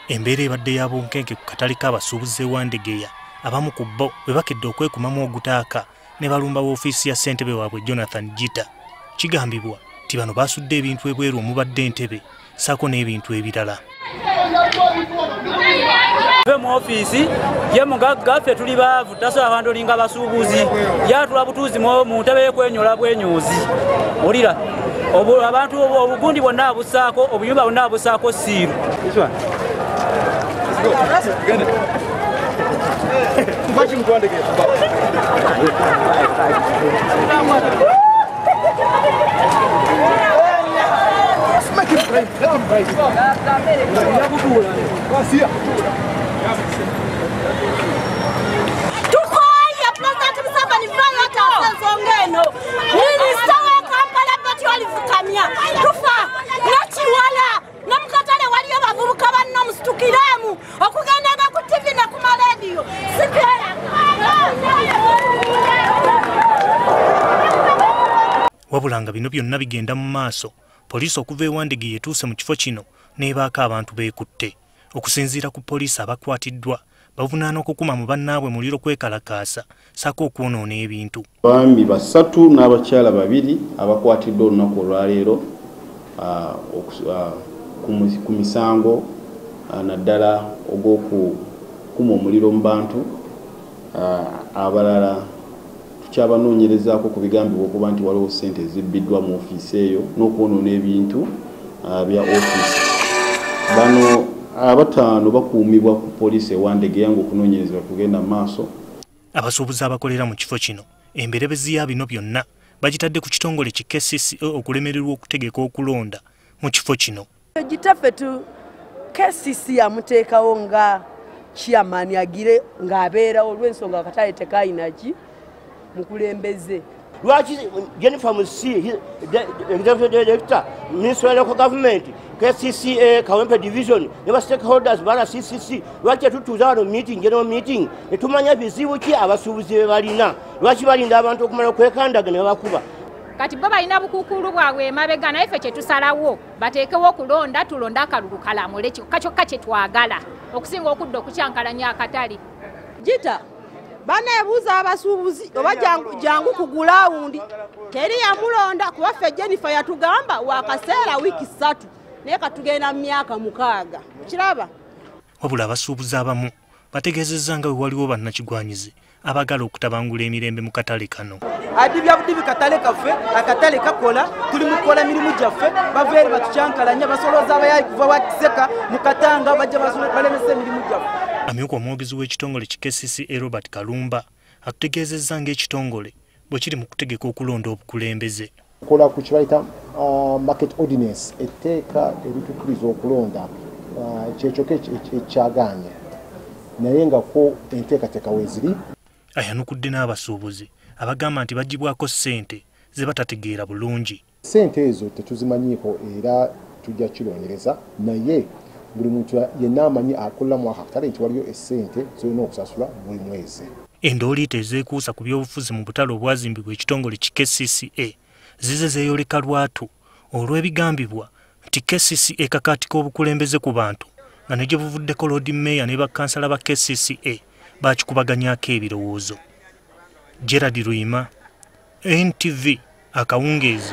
Embeera ebadde ya bunkenke ku katale k'abasuubuzi wa Ndegeya, abamu ku bo bwe bakedde okwekumamu ogutaaka ne balumba woofiisi ya ssentebe waabwe Jonathan Gita. Kigambibwa nti bano baasudde ebintu ebweru omubadde entebe ssaako n'ebintu ebirala. Mu ofiisi ye mugagga ffe tuli baavu tasobola abantu olinga abasuubuzi yatula butuuzi mu ntebe y'ekwenyola bwenyuuzi olira abantu obugundi bwonna abussaako obuyumba bwonna abussaako siiru. Wabula nga bino byonna bigenda mu maaso, poliisi okuva ewa Ndegeya etuuse mu kifo kino n'ebaako abantu beekutte. Okusinziira ku poliisi abakwatiddwa bavunaana okukuma mu bannaabwe muliro kwekalakaasa ssaako okwonoona ebintu. Abaami 3 n'abakyala 2 abakwatiddwa olunaku olwaleero ku misango naddala ogw'okukuma omuliro mu bantu. Abalala tukyabanoonyerezaako ku bigambibwa okuba nti waliwo ssente ezibbiddwa mu ofiisi eyo n'okwonoona ebintu bya ofiisi. Bano 5 bakuumibwa ku poliisi ewa Ndegeya ng'okunoonyereza kugenda mu maaso. Abasuubuzi abakolera mu kifo kino emberebezi ya bino byonna bagitadde ku kitongole ki KCCA okulemererwa okutegeka okulonda mu kifo kino. Gitaffe KCCA amuteekawo nga chairman agire ng'abeerawo olw'ensonga akatale tekayina ki mukulembeze. Lwaki Jennifer Musi, Executive Director, Minister of Local Government, KCCA, Kawempe Division, never stakeholders, Bala CCC, lwaki tutuuza meeting, general meeting, netumanya bizibu ki abasuubuzi be balina, lwaki balinda abantu okumala okwekandaga ne bakuba. Kati bo balina bukuukulu bwabwe emabega naye ffe kye tusalawo bateekewo okulonda tulonda akalulu kalamule kyokka kye twagala okusinga okudda okukyankalanya akatale. Gita baneebuuza abasuubuzi oba jangu ku gulawundi teri yamulonda kuba ffe Jennifer yatugamba wakaseera wiiki 3 naye katugenda mu myaka 6. Kiraba? Wabula abasuubuzi abamu bategeezezza nga bwe waliwo bannakigwanyizi abagala okutabangula emirembe mu katale kano. Adibya budibi katale kaffe akatale kakola tuli mukola mirimu gyaffe baveeri batucyankalanya basolooza abayayi kuva wakiseka mu Katanga bajja balemesa emirimu gyaffe. Amyuka omwogezi w'ekitongole ki KCCA Robert Kalumba atutegeezezza ng'ekitongole bwe kiri mu kutegeka okulonda obukulembeze. Kola ku kibayita market ordinance etteeka eritukkiriza okulonda kyekyoka ekyagaanya naye nga ko enteekateeka weeziri. Ayanukudde n'abasuubuzi abagamba nti bagibwako ssente ze batategeera bulungi. Ssente ezo tetuzimanyiiko era tujja kirondereza naye buli muntu yenna amanyi akola mu akatale nti waliyo essente zirina okusasula buli mwezi. Endooliito ezeekuusa ku byobufuzi mu butale obwazimbibwa ekitongole ki KCCA zize zeeyoleka lwatu olw'ebigambibwa nti KCCA kakaatika obukulembeze ku bantu nga ne gye buvuddeko Lord Mayor ne bakkansala ba KCCA bakikubaganyaako ebirowoozo. Gerard Ruyima, NTV, Akawungeezi.